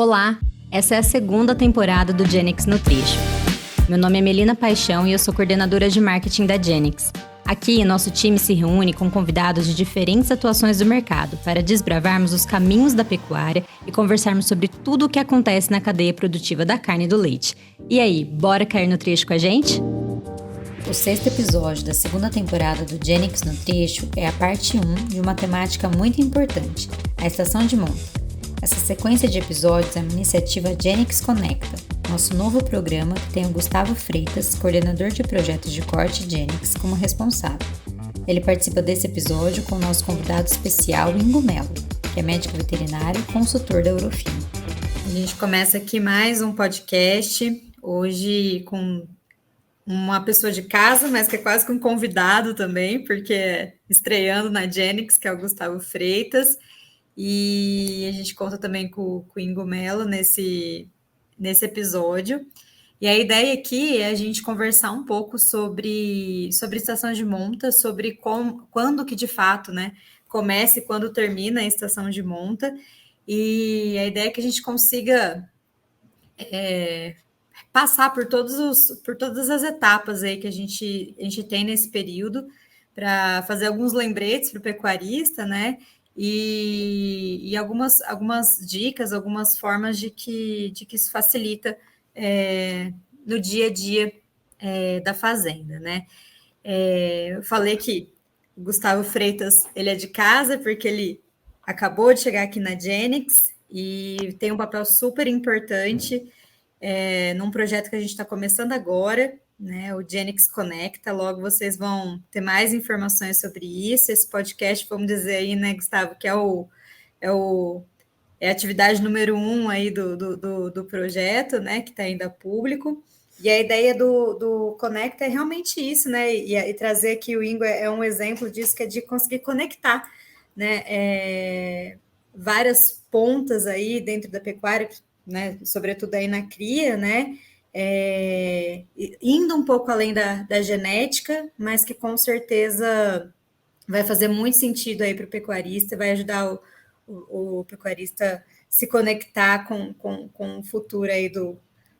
Olá, essa é a segunda temporada do Genix Nutrition. Meu nome é Melina Paixão e eu sou coordenadora de marketing da Genix. Aqui, nosso time se reúne com convidados de diferentes atuações do mercado para desbravarmos os caminhos da pecuária e conversarmos sobre tudo o que acontece na cadeia produtiva da carne e do leite. E aí, bora cair no trecho com a gente? O sexto episódio da segunda temporada do Genix Nutrition é a parte 1 de uma temática muito importante, a estação de monta. Essa sequência de episódios é uma iniciativa Genix Conecta, nosso novo programa que tem o Gustavo Freitas, coordenador de projetos de corte Genix, como responsável. Ele participa desse episódio com o nosso convidado especial, Ingo Melo, que é médico veterinário e consultor da Eurofino. A gente começa aqui mais um podcast, hoje com uma pessoa de casa, mas que é quase que um convidado também, porque é estreando na Genix, que é o Gustavo Freitas. E a gente conta também com o Ingo Melo nesse episódio. E a ideia aqui é a gente conversar um pouco sobre estação de monta, sobre quando que de fato, né, começa e quando termina a estação de monta. E a ideia é que a gente consiga passar por todas as etapas aí que a gente tem nesse período, para fazer alguns lembretes para o pecuarista, né? E algumas dicas, algumas formas de que isso facilita no dia a dia da fazenda, né? Eu falei que o Gustavo Freitas, ele é de casa, porque ele acabou de chegar aqui na Genix e tem um papel super importante num projeto que a gente está começando agora, né, o Genix Conecta. Logo vocês vão ter mais informações sobre isso. Esse podcast, vamos dizer aí, né, Gustavo, que é a atividade número 1 aí do projeto, né, que está ainda a público. E a ideia do Conecta é realmente isso, né, e trazer aqui o Ingo é um exemplo disso, que é de conseguir conectar, né, várias pontas aí dentro da pecuária, né, sobretudo aí na cria, né, indo um pouco além da genética, mas que com certeza vai fazer muito sentido aí para o pecuarista, vai ajudar o pecuarista se conectar com o futuro aí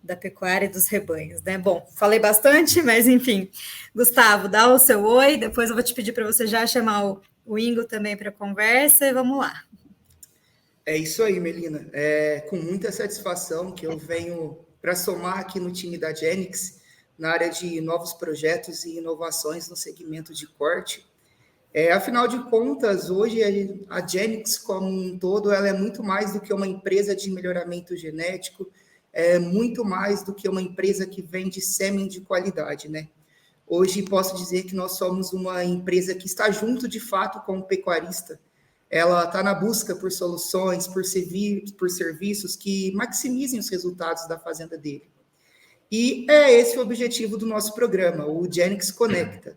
da pecuária e dos rebanhos, né? Bom, falei bastante, mas enfim. Gustavo, dá o seu oi, depois eu vou te pedir para você já chamar o Ingo também para a conversa e vamos lá. É isso aí, Melina. É com muita satisfação que eu venho para somar aqui no time da Genix, na área de novos projetos e inovações no segmento de corte. Afinal de contas, hoje a Genix como um todo, ela é muito mais do que uma empresa de melhoramento genético, é muito mais do que uma empresa que vende sêmen de qualidade, né? Hoje posso dizer que nós somos uma empresa que está junto de fato com o pecuarista. Ela está na busca por soluções, por serviços que maximizem os resultados da fazenda dele. E é esse o objetivo do nosso programa, o Genix Conecta.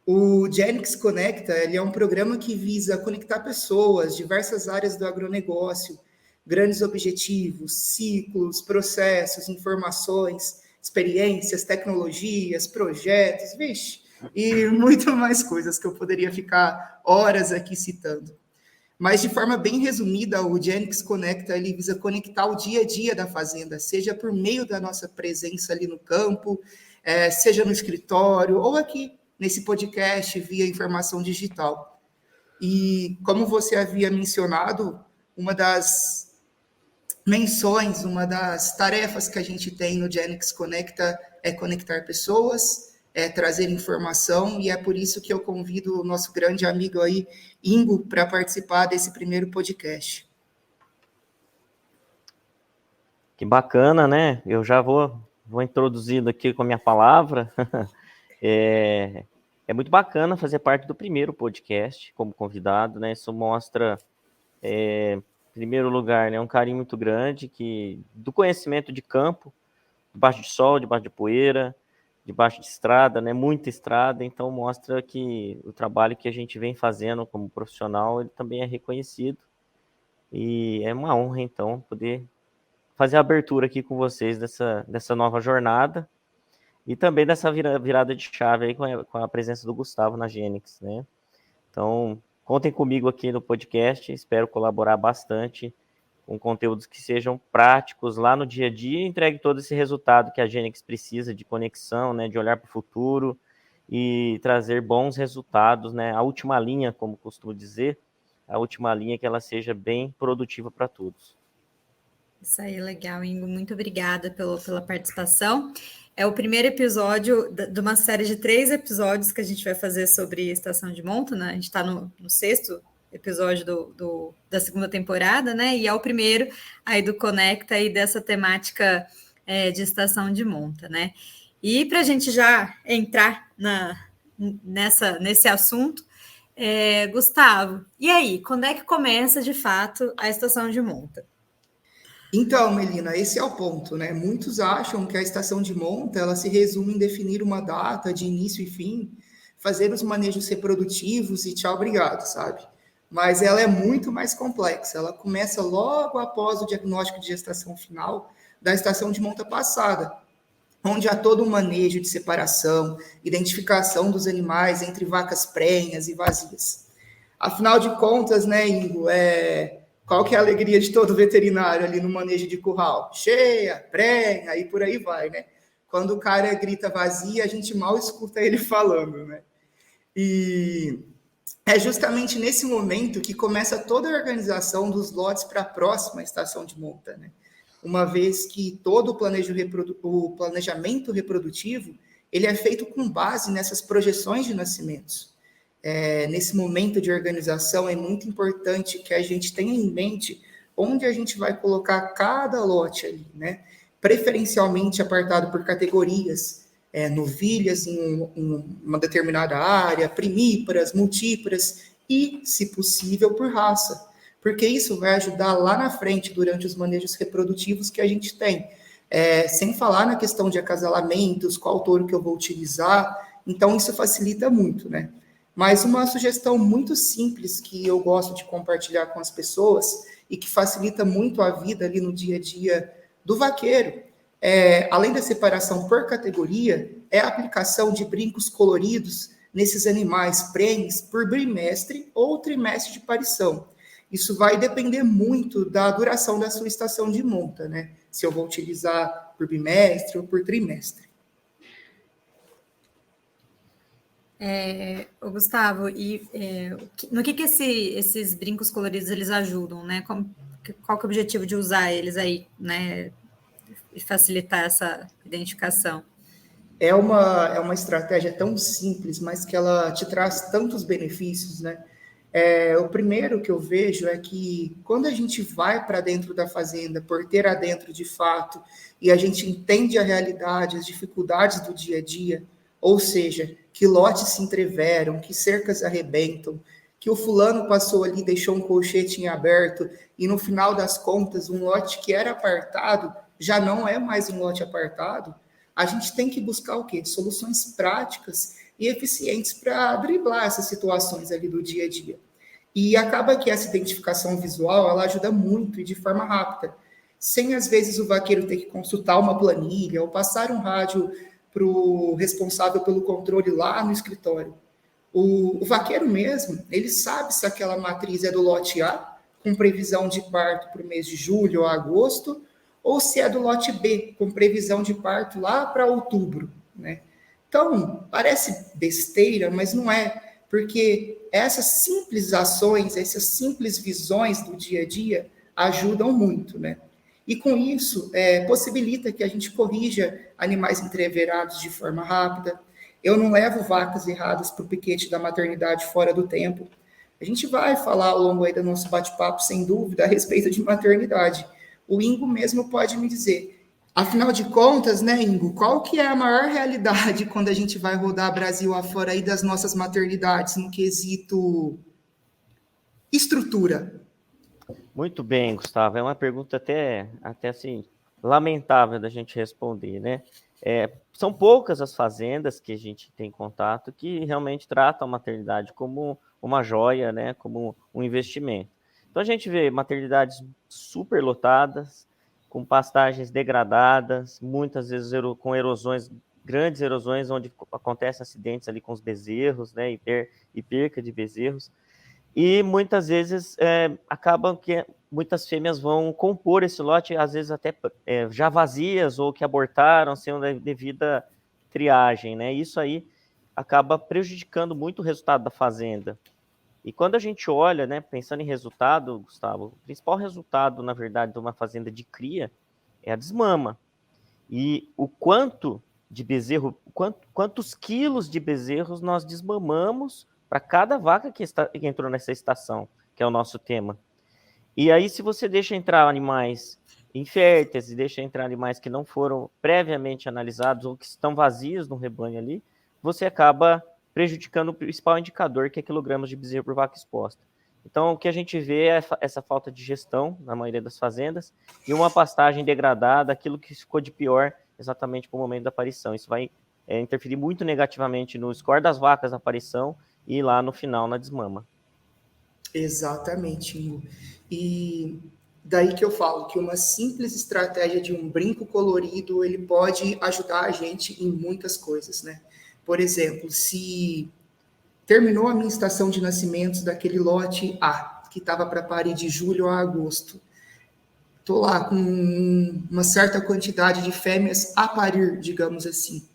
O Genix Conecta, ele é um programa que visa conectar pessoas, diversas áreas do agronegócio, grandes objetivos, ciclos, processos, informações, experiências, tecnologias, projetos, e muito mais coisas que eu poderia ficar horas aqui citando. Mas, de forma bem resumida, o Genix Conecta, ele visa conectar o dia a dia da fazenda, seja por meio da nossa presença ali no campo, seja no escritório, ou aqui nesse podcast via informação digital. E, como você havia mencionado, uma das menções, uma das tarefas que a gente tem no Genix Conecta é conectar pessoas, trazer informação, e é por isso que eu convido o nosso grande amigo aí, Ingo, para participar desse primeiro podcast. Que bacana, né? Eu já vou introduzindo aqui com a minha palavra. É muito bacana fazer parte do primeiro podcast como convidado, né? Isso mostra, em primeiro lugar, né, um carinho muito grande do conhecimento de campo, debaixo de sol, debaixo de poeira, debaixo de estrada, né? Muita estrada, então mostra que o trabalho que a gente vem fazendo como profissional, ele também é reconhecido. E é uma honra, então, poder fazer a abertura aqui com vocês dessa nova jornada e também dessa virada de chave aí com a presença do Gustavo na Genix, né? Então, contem comigo aqui no podcast, espero colaborar bastante com conteúdos que sejam práticos lá no dia a dia e entregue todo esse resultado que a Genix precisa de conexão, né, de olhar para o futuro e trazer bons resultados, né, a última linha, como costumo dizer, a última linha que ela seja bem produtiva para todos. Isso aí, legal, Ingo. Muito obrigada pela participação. É o primeiro episódio de uma série de 3 episódios que a gente vai fazer sobre estação de monta, né? A gente está no 6º episódio da 2ª temporada, né? E é o primeiro aí do Conecta e dessa temática de estação de monta, né? E para a gente já entrar nesse assunto, Gustavo, e aí, quando é que começa de fato a estação de monta? Então, Melina, esse é o ponto, né? Muitos acham que a estação de monta, ela se resume em definir uma data de início e fim, fazer os manejos reprodutivos e tchau, obrigado, sabe? Mas ela é muito mais complexa. Ela começa logo após o diagnóstico de gestação final da estação de monta passada, onde há todo um manejo de separação, identificação dos animais entre vacas prenhas e vazias. Afinal de contas, né, Ingo, qual que é a alegria de todo veterinário ali no manejo de curral? Cheia, prenha, e por aí vai, né? Quando o cara grita vazia, a gente mal escuta ele falando, né? E é justamente nesse momento que começa toda a organização dos lotes para a próxima estação de monta, né? Uma vez que todo o planejamento reprodutivo ele é feito com base nessas projeções de nascimentos. Nesse momento de organização, é muito importante que a gente tenha em mente onde a gente vai colocar cada lote ali, né? Preferencialmente apartado por categorias, novilhas em uma determinada área, primíparas, multíparas e, se possível, por raça, porque isso vai ajudar lá na frente, durante os manejos reprodutivos que a gente tem. Sem falar na questão de acasalamentos, qual touro que eu vou utilizar, então isso facilita muito, né? Mas uma sugestão muito simples que eu gosto de compartilhar com as pessoas e que facilita muito a vida ali no dia a dia do vaqueiro, além da separação por categoria, é a aplicação de brincos coloridos nesses animais prenhes por bimestre ou trimestre de parição. Isso vai depender muito da duração da sua estação de monta, né? Se eu vou utilizar por bimestre ou por trimestre. Gustavo, no que esses brincos coloridos eles ajudam, né? Qual que é o objetivo de usar eles aí, né? E facilitar essa identificação? É uma estratégia tão simples, mas que ela te traz tantos benefícios, né? O primeiro que eu vejo é que quando a gente vai para dentro da fazenda, porteira adentro de fato, e a gente entende a realidade, as dificuldades do dia a dia, ou seja, que lotes se entreveram, que cercas arrebentam, que o fulano passou ali, deixou um colchete em aberto, e no final das contas, um lote que era apartado já não é mais um lote apartado, a gente tem que buscar o quê? Soluções práticas e eficientes para driblar essas situações ali do dia a dia. E acaba que essa identificação visual, ela ajuda muito e de forma rápida, sem às vezes o vaqueiro ter que consultar uma planilha ou passar um rádio para o responsável pelo controle lá no escritório. O vaqueiro mesmo, ele sabe se aquela matriz é do lote A, com previsão de parto para o mês de julho ou agosto, ou se é do lote B, com previsão de parto lá para outubro, né? Então, parece besteira, mas não é, porque essas simples ações, essas simples visões do dia a dia ajudam muito, né? E com isso, possibilita que a gente corrija animais entreverados de forma rápida. Eu não levo vacas erradas para o piquete da maternidade fora do tempo. A gente vai falar ao longo aí do nosso bate-papo, sem dúvida, a respeito de maternidade. O Ingo mesmo pode me dizer. Afinal de contas, né, Ingo, qual que é a maior realidade quando a gente vai rodar Brasil afora aí das nossas maternidades no quesito estrutura? Muito bem, Gustavo. É uma pergunta até assim, lamentável da gente responder, né? São poucas as fazendas que a gente tem contato que realmente tratam a maternidade como uma joia, né? Como um investimento. Então a gente vê maternidades superlotadas, com pastagens degradadas, muitas vezes com erosões, grandes erosões, onde acontecem acidentes ali com os bezerros, né? E perca de bezerros. E muitas vezes acabam que muitas fêmeas vão compor esse lote, às vezes até já vazias ou que abortaram sem uma devida triagem, né? Isso aí acaba prejudicando muito o resultado da fazenda. E quando a gente olha, né, pensando em resultado, Gustavo, o principal resultado, na verdade, de uma fazenda de cria é a desmama. E o quanto de bezerro, quantos quilos de bezerros nós desmamamos para cada vaca que entrou nessa estação, que é o nosso tema. E aí, se você deixa entrar animais inférteis e deixa entrar animais que não foram previamente analisados ou que estão vazios no rebanho ali, você acaba prejudicando o principal indicador, que é quilogramas de bezerro por vaca exposta. Então, o que a gente vê é essa falta de gestão na maioria das fazendas e uma pastagem degradada, aquilo que ficou de pior exatamente para o momento da aparição. Isso vai interferir muito negativamente no score das vacas na aparição e lá no final na desmama. Exatamente, Ingo. E daí que eu falo que uma simples estratégia de um brinco colorido, ele pode ajudar a gente em muitas coisas, né? Por exemplo, se terminou a minha estação de nascimentos daquele lote A, que estava para parir de julho a agosto, estou lá com uma certa quantidade de fêmeas a parir, digamos assim.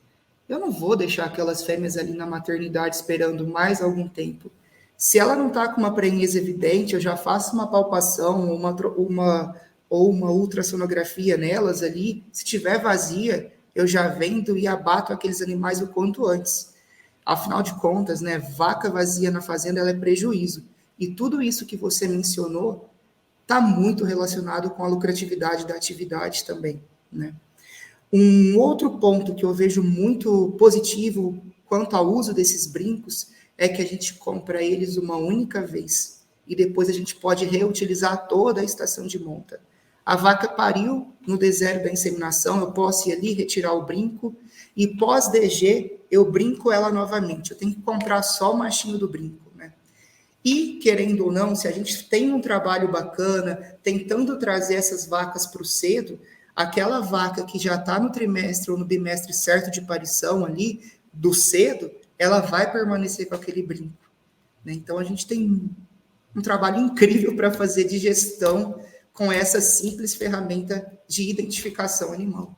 Eu não vou deixar aquelas fêmeas ali na maternidade esperando mais algum tempo. Se ela não está com uma prenhez evidente, eu já faço uma palpação ou uma ultrassonografia nelas ali. Se tiver vazia, eu já vendo e abato aqueles animais o quanto antes. Afinal de contas, né, vaca vazia na fazenda ela é prejuízo. E tudo isso que você mencionou está muito relacionado com a lucratividade da atividade também, né? Um outro ponto que eu vejo muito positivo quanto ao uso desses brincos é que a gente compra eles uma única vez e depois a gente pode reutilizar toda a estação de monta. A vaca pariu no D0 da inseminação, eu posso ir ali retirar o brinco e pós-DG eu brinco ela novamente. Eu tenho que comprar só o machinho do brinco, né? E, querendo ou não, se a gente tem um trabalho bacana, tentando trazer essas vacas para o cedo, aquela vaca que já está no trimestre ou no bimestre certo de parição ali, do cedo, ela vai permanecer com aquele brinco, né? Então, a gente tem um trabalho incrível para fazer de gestão com essa simples ferramenta de identificação animal.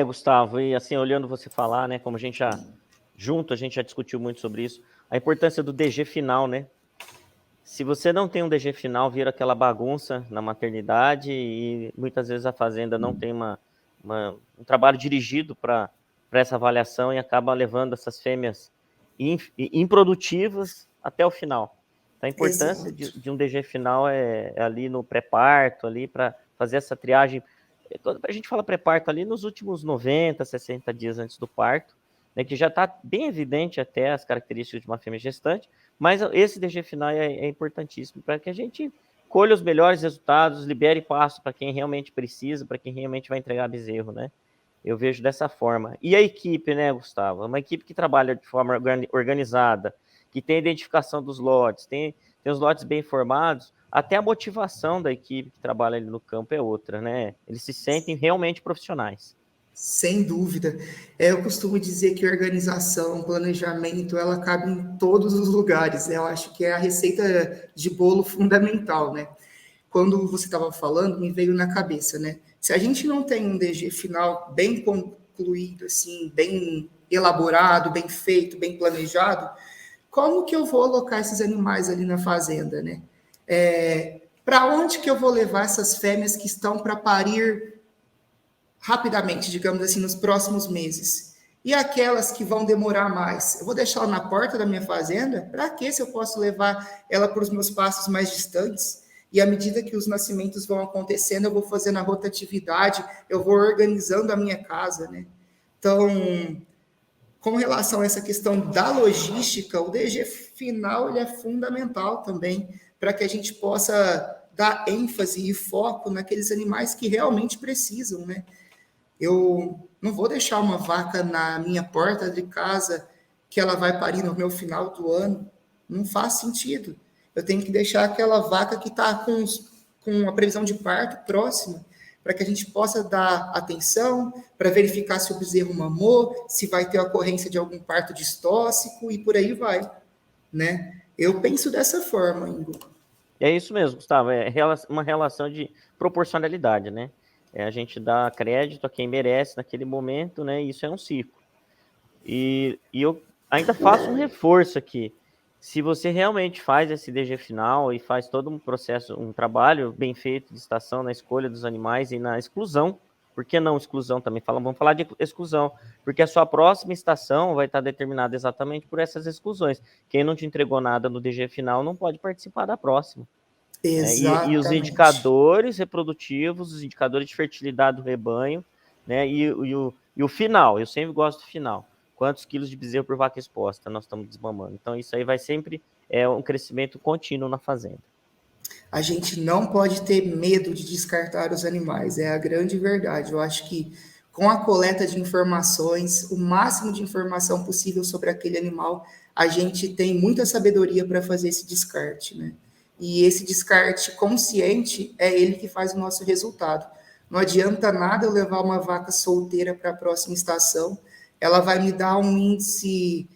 Gustavo, e assim, olhando você falar, né, como a gente já discutiu muito sobre isso, a importância do DG final, né? Se você não tem um DG final, vira aquela bagunça na maternidade e muitas vezes a fazenda não tem um trabalho dirigido para essa avaliação e acaba levando essas fêmeas improdutivas até o final. Então, a importância de um DG final é ali no pré-parto, ali para fazer essa triagem. A gente fala pré-parto ali nos últimos 90, 60 dias antes do parto, né, que já está bem evidente até as características de uma fêmea gestante, mas esse DG final é importantíssimo para que a gente colha os melhores resultados, libere passo para quem realmente precisa, para quem realmente vai entregar bezerro, né? Eu vejo dessa forma. E a equipe, né, Gustavo? Uma equipe que trabalha de forma organizada, que tem a identificação dos lotes, tem os lotes bem formados, até a motivação da equipe que trabalha ali no campo é outra, né? Eles se sentem realmente profissionais. Sem dúvida. Eu costumo dizer que organização, planejamento, ela cabe em todos os lugares, né? Eu acho que é a receita de bolo fundamental, né? Quando você estava falando, me veio na cabeça, né? Se a gente não tem um DG final bem concluído, assim, bem elaborado, bem feito, bem planejado, como que eu vou alocar esses animais ali na fazenda, né? Para onde que eu vou levar essas fêmeas que estão para parir rapidamente, digamos assim, nos próximos meses? E aquelas que vão demorar mais? Eu vou deixar ela na porta da minha fazenda? Para que se eu posso levar ela para os meus pastos mais distantes? E à medida que os nascimentos vão acontecendo, eu vou fazendo a rotatividade, eu vou organizando a minha casa, né? Então, com relação a essa questão da logística, o DG final ele é fundamental também para que a gente possa dar ênfase e foco naqueles animais que realmente precisam, né? Eu não vou deixar uma vaca na minha porta de casa que ela vai parir no meu final do ano. Não faz sentido. Eu tenho que deixar aquela vaca que está com a previsão de parto próxima, para que a gente possa dar atenção, para verificar se o bezerro mamou, se vai ter ocorrência de algum parto distóxico e por aí vai, né? Eu penso dessa forma, Ingo. É isso mesmo, Gustavo, uma relação de proporcionalidade, né? A gente dá crédito a quem merece naquele momento, né? E isso é um ciclo. E eu ainda faço um reforço aqui. Se você realmente faz esse DG final e faz todo um processo, um trabalho bem feito de estação na escolha dos animais e na exclusão, por que não exclusão também? Vamos falar de exclusão, porque a sua próxima estação vai estar determinada exatamente por essas exclusões. Quem não te entregou nada no DG final não pode participar da próxima. Né? E os Exatamente. indicadores reprodutivos, os indicadores de fertilidade do rebanho, né? E o final, eu sempre gosto do final. Quantos quilos de bezerro por vaca exposta nós estamos desmamando? Então, isso aí vai sempre um crescimento contínuo na fazenda. A gente não pode ter medo de descartar os animais, é a grande verdade. Eu acho que com a coleta de informações, o máximo de informação possível sobre aquele animal, a gente tem muita sabedoria para fazer esse descarte, né? E esse descarte consciente é ele que faz o nosso resultado. Não adianta nada eu levar uma vaca solteira para a próxima estação, ela vai me dar um índice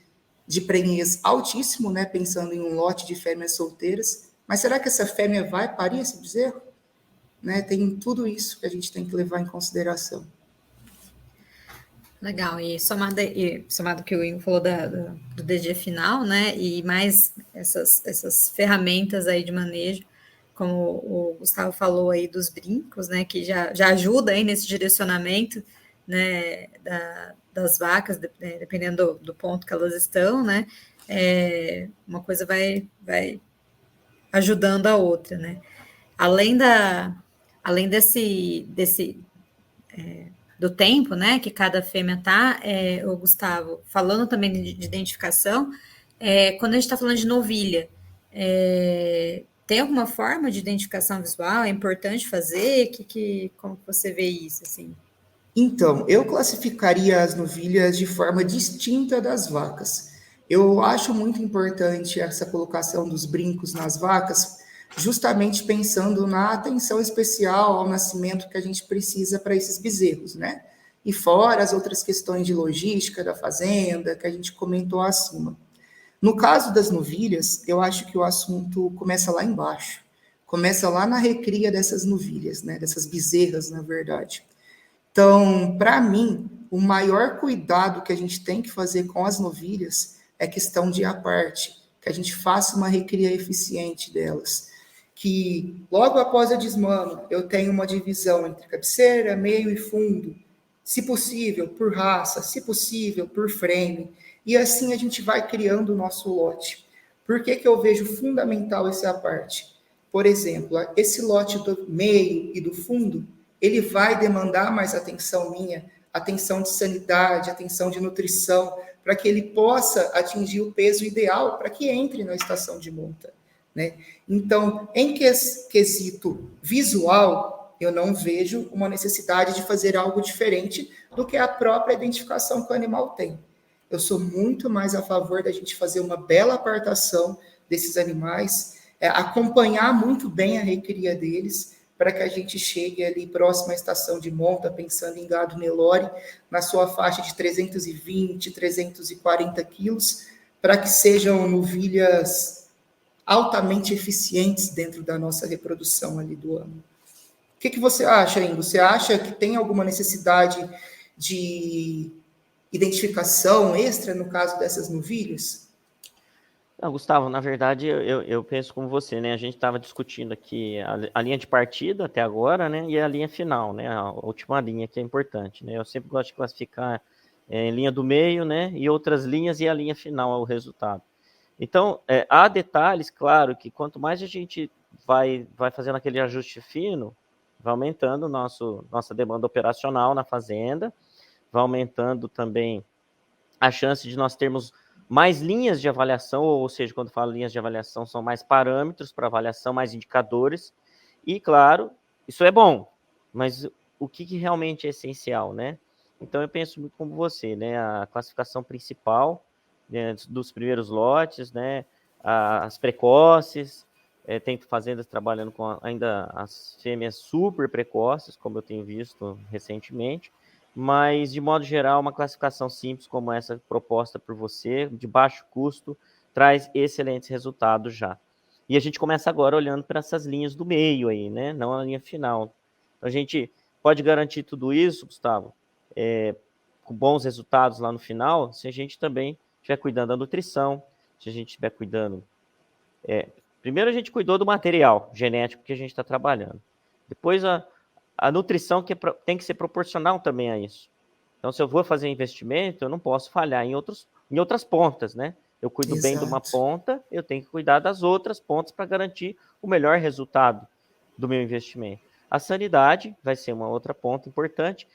de prenhez altíssimo, né? Pensando em um lote de fêmeas solteiras, mas será que essa fêmea vai parir esse bezerro? Né? Tem tudo isso que a gente tem que levar em consideração. Legal, e somado que o Ingo falou do DG final, né, e mais essas ferramentas aí de manejo, como o Gustavo falou aí dos brincos, né, que já ajuda aí nesse direcionamento, né, das vacas, dependendo do ponto que elas estão, né, uma coisa vai ajudando a outra, né. Além desse do tempo, né, que cada fêmea tá, o Gustavo, falando também de identificação, quando a gente está falando de novilha, tem alguma forma de identificação visual? É importante fazer? Como você vê isso, assim? Então, eu classificaria as novilhas de forma distinta das vacas. Eu acho muito importante essa colocação dos brincos nas vacas, justamente pensando na atenção especial ao nascimento que a gente precisa para esses bezerros, né? E fora as outras questões de logística da fazenda que a gente comentou acima. No caso das novilhas, eu acho que o assunto começa lá embaixo. Começa lá na recria dessas novilhas, né? Dessas bezerras, na verdade. Então, para mim, o maior cuidado que a gente tem que fazer com as novilhas é questão de aparte, que a gente faça uma recria eficiente delas. Que logo após a desmame, eu tenho uma divisão entre cabeceira, meio e fundo, se possível por raça, se possível por frame, e assim a gente vai criando o nosso lote. Por que eu vejo fundamental essa parte? Por exemplo, esse lote do meio e do fundo, ele vai demandar mais atenção minha, atenção de sanidade, atenção de nutrição, para que ele possa atingir o peso ideal para que entre na estação de monta, né? Então, em quesito visual, eu não vejo uma necessidade de fazer algo diferente do que a própria identificação que o animal tem. Eu sou muito mais a favor da gente fazer uma bela apartação desses animais, acompanhar muito bem a recria deles, para que a gente chegue ali próximo à estação de monta, pensando em gado Nelore, na sua faixa de 320, 340 quilos, para que sejam novilhas altamente eficientes dentro da nossa reprodução ali do ano. O que você acha, Ingo? Você acha que tem alguma necessidade de identificação extra no caso dessas novilhas? Não, Gustavo, na verdade, eu penso como você, né? A gente estava discutindo aqui a linha de partida até agora, né? E a linha final, né? A última linha que é importante, né? Eu sempre gosto de classificar em linha do meio, né? E outras linhas e a linha final é o resultado. Então, há detalhes, claro, que quanto mais a gente vai fazendo aquele ajuste fino, vai aumentando nossa demanda operacional na fazenda, vai aumentando também a chance de nós termos mais linhas de avaliação, ou seja, quando falo linhas de avaliação, são mais parâmetros para avaliação, mais indicadores, e claro, isso é bom, mas o que realmente é essencial, né? Então eu penso muito como você, né? A classificação principal, né, dos primeiros lotes, né? As precoces, tem fazendas trabalhando com ainda as fêmeas super precoces, como eu tenho visto recentemente, mas, de modo geral, uma classificação simples como essa proposta por você, de baixo custo, traz excelentes resultados já. E a gente começa agora olhando para essas linhas do meio aí, né? Não a linha final. Então, a gente pode garantir tudo isso, Gustavo, com bons resultados lá no final, se a gente também estiver cuidando da nutrição, se a gente estiver cuidando... primeiro a gente cuidou do material genético que a gente está trabalhando. Depois a nutrição tem que ser proporcional também a isso. Então, se eu vou fazer investimento, eu não posso falhar em outras pontas, né? Eu cuido bem de uma ponta, eu tenho que cuidar das outras pontas para garantir o melhor resultado do meu investimento. A sanidade vai ser uma outra ponta importante.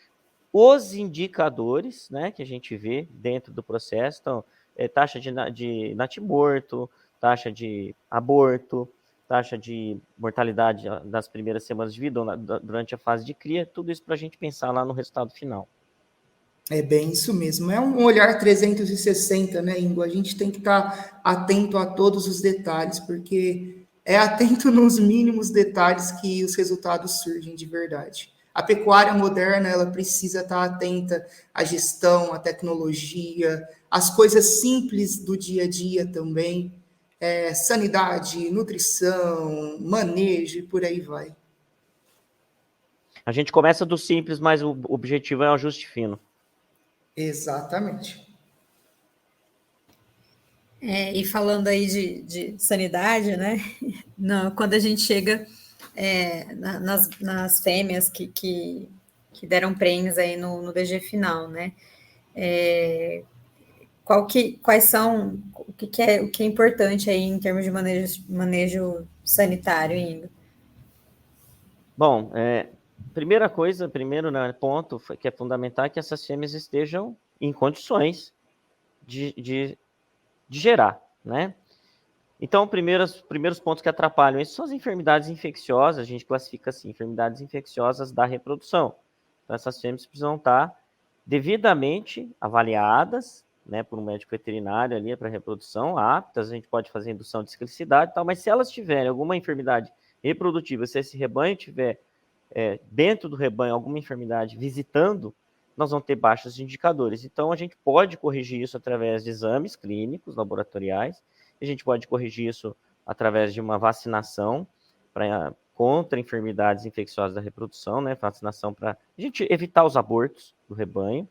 Os indicadores, né, que a gente vê dentro do processo, então, taxa de natimorto, taxa de aborto, taxa de mortalidade das primeiras semanas de vida, durante a fase de cria, tudo isso para a gente pensar lá no resultado final. É bem isso mesmo. É um olhar 360, né, Ingo? A gente tem que estar atento a todos os detalhes, porque é atento nos mínimos detalhes que os resultados surgem de verdade. A pecuária moderna, ela precisa estar atenta à gestão, à tecnologia, às coisas simples do dia a dia também, sanidade, nutrição, manejo e por aí vai. A gente começa do simples, mas o objetivo é o ajuste fino. Exatamente. E falando aí de sanidade, né? Não, quando a gente chega nas fêmeas que deram prêmios aí no DG final, né? Quais são, o que é importante aí em termos de manejo sanitário ainda? Bom, primeiro, né, ponto que é fundamental é que essas fêmeas estejam em condições de gerar, né? Então, primeiros pontos que atrapalham isso são as enfermidades infecciosas, a gente classifica assim, enfermidades infecciosas da reprodução. Então, essas fêmeas precisam estar devidamente avaliadas, né, por um médico veterinário ali para reprodução, aptas, a gente pode fazer indução de ciclicidade e tal, mas se elas tiverem alguma enfermidade reprodutiva, se esse rebanho tiver dentro do rebanho alguma enfermidade visitando, nós vamos ter baixos indicadores. Então, a gente pode corrigir isso através de exames clínicos, laboratoriais, a gente pode corrigir isso através de uma vacinação contra enfermidades infecciosas da reprodução, né? Vacinação para a gente evitar os abortos do rebanho,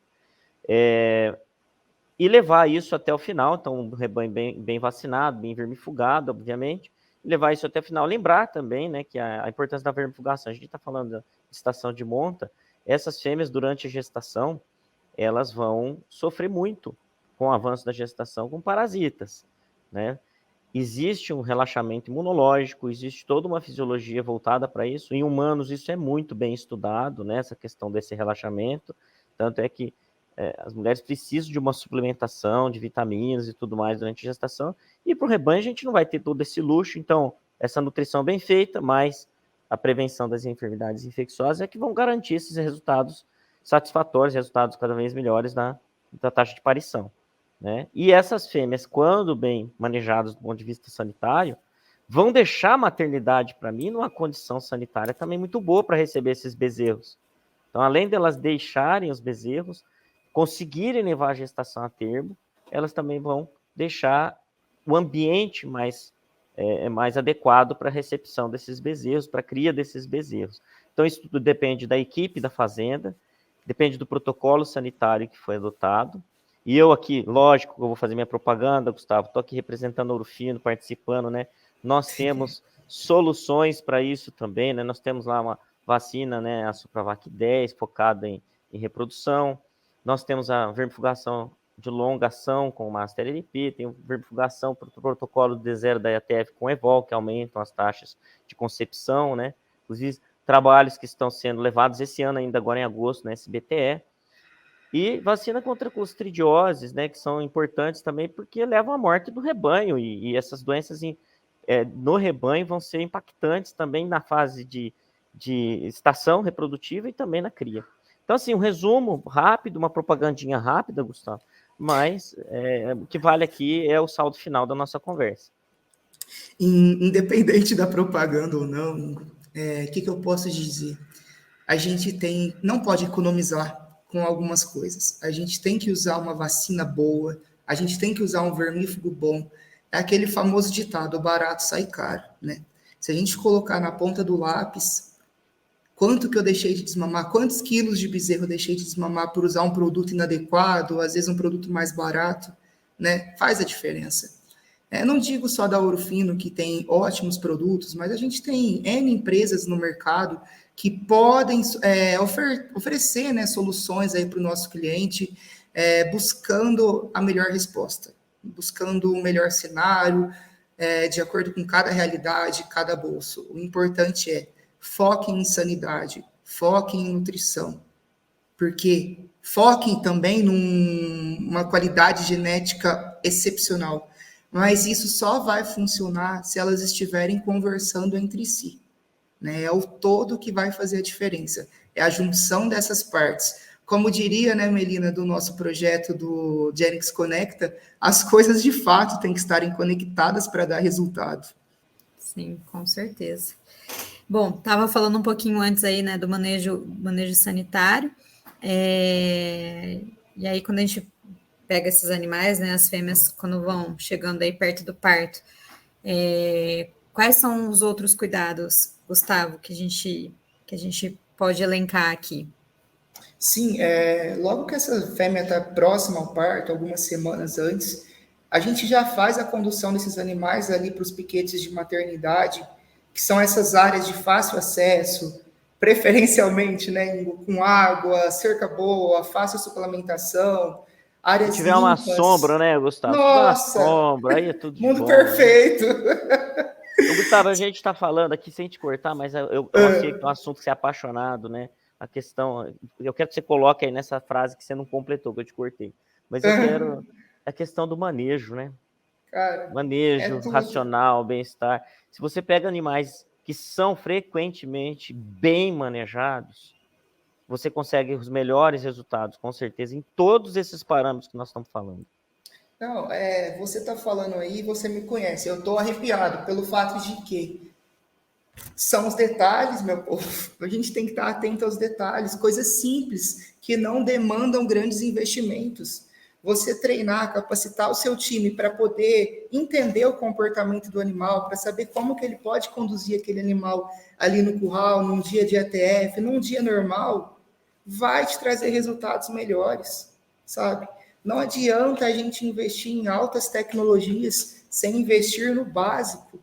e levar isso até o final, então, um rebanho bem vacinado, bem vermifugado, obviamente, e levar isso até o final. Lembrar também, né, que a importância da vermifugação, a gente está falando da estação de monta, essas fêmeas, durante a gestação, elas vão sofrer muito com o avanço da gestação com parasitas, né? Existe um relaxamento imunológico, existe toda uma fisiologia voltada para isso. Em humanos, isso é muito bem estudado, né? Essa questão desse relaxamento. Tanto é que as mulheres precisam de uma suplementação de vitaminas e tudo mais durante a gestação. E para o rebanho, a gente não vai ter todo esse luxo. Então, essa nutrição bem feita, mas a prevenção das enfermidades infecciosas é que vão garantir esses resultados satisfatórios, resultados cada vez melhores da taxa de parição, né? E essas fêmeas, quando bem manejadas do ponto de vista sanitário, vão deixar a maternidade, para mim, numa condição sanitária também muito boa para receber esses bezerros. Então, além delas deixarem os bezerros, conseguirem levar a gestação a termo, elas também vão deixar o ambiente mais adequado para a recepção desses bezerros, para a cria desses bezerros. Então, isso tudo depende da equipe da fazenda, depende do protocolo sanitário que foi adotado. E eu aqui, lógico, eu vou fazer minha propaganda, Gustavo, estou aqui representando o Ouro Fino, participando, né? Nós temos soluções para isso também, né? Nós temos lá uma vacina, né, a Supravac 10, focada em reprodução. Nós temos a vermifugação de longa ação com o Master LP, tem vermifugação para o protocolo de D0 da IATF com Evol, que aumentam as taxas de concepção, né? Inclusive, trabalhos que estão sendo levados esse ano, ainda agora em agosto, na SBTE. E vacina contra clostridioses, né, que são importantes também porque levam à morte do rebanho, e essas doenças no rebanho vão ser impactantes também na fase de estação reprodutiva e também na cria. Então, assim, um resumo rápido, uma propagandinha rápida, Gustavo, mas o que vale aqui é o saldo final da nossa conversa. Independente da propaganda ou não, o que eu posso dizer? A gente não pode economizar com algumas coisas. A gente tem que usar uma vacina boa, a gente tem que usar um vermífugo bom, é aquele famoso ditado, o barato sai caro, né? Se a gente colocar na ponta do lápis quanto que eu deixei de desmamar, quantos quilos de bezerro eu deixei de desmamar por usar um produto inadequado, ou às vezes um produto mais barato, né? Faz a diferença. Não digo só da Ouro Fino, que tem ótimos produtos, mas a gente tem N empresas no mercado que podem oferecer, né, soluções aí para o nosso cliente, buscando a melhor resposta, buscando o melhor cenário, de acordo com cada realidade, cada bolso. O importante é foquem em sanidade, foquem em nutrição, porque foquem também numa qualidade genética excepcional, mas isso só vai funcionar se elas estiverem conversando entre si, né? É o todo que vai fazer a diferença, é a junção dessas partes. Como diria, né, Melina, do nosso projeto do Genix Conecta, as coisas de fato têm que estarem conectadas para dar resultado. Sim, com certeza. Bom, estava falando um pouquinho antes aí, né, do manejo sanitário, e aí quando a gente pega esses animais, né, as fêmeas, quando vão chegando aí perto do parto, quais são os outros cuidados, Gustavo, que a gente pode elencar aqui? Sim, logo que essa fêmea está próxima ao parto, algumas semanas antes, a gente já faz a condução desses animais ali para os piquetes de maternidade, que são essas áreas de fácil acesso, preferencialmente, né, com água, cerca boa, fácil suplementação, áreas Se tiver uma limpas. sombra, né, Gustavo? Se tiver uma sombra, aí é tudo de mundo bom, perfeito. Né? Ô, Gustavo, a gente está falando aqui, sem te cortar, mas eu achei que é um assunto que você é apaixonado, né? A questão, eu quero que você coloque aí nessa frase que você não completou, que eu te cortei. Mas eu quero a questão do manejo, né? Cara, manejo racional, bem-estar. Se você pega animais que são frequentemente bem manejados, você consegue os melhores resultados, com certeza, em todos esses parâmetros que nós estamos falando. Não, você está falando aí, você me conhece. Eu estou arrepiado pelo fato de que são os detalhes, meu povo. A gente tem que estar atento aos detalhes, coisas simples que não demandam grandes investimentos. Você treinar, capacitar o seu time para poder entender o comportamento do animal, para saber como que ele pode conduzir aquele animal ali no curral, num dia de ATF, num dia normal, vai te trazer resultados melhores, sabe? Não adianta a gente investir em altas tecnologias sem investir no básico,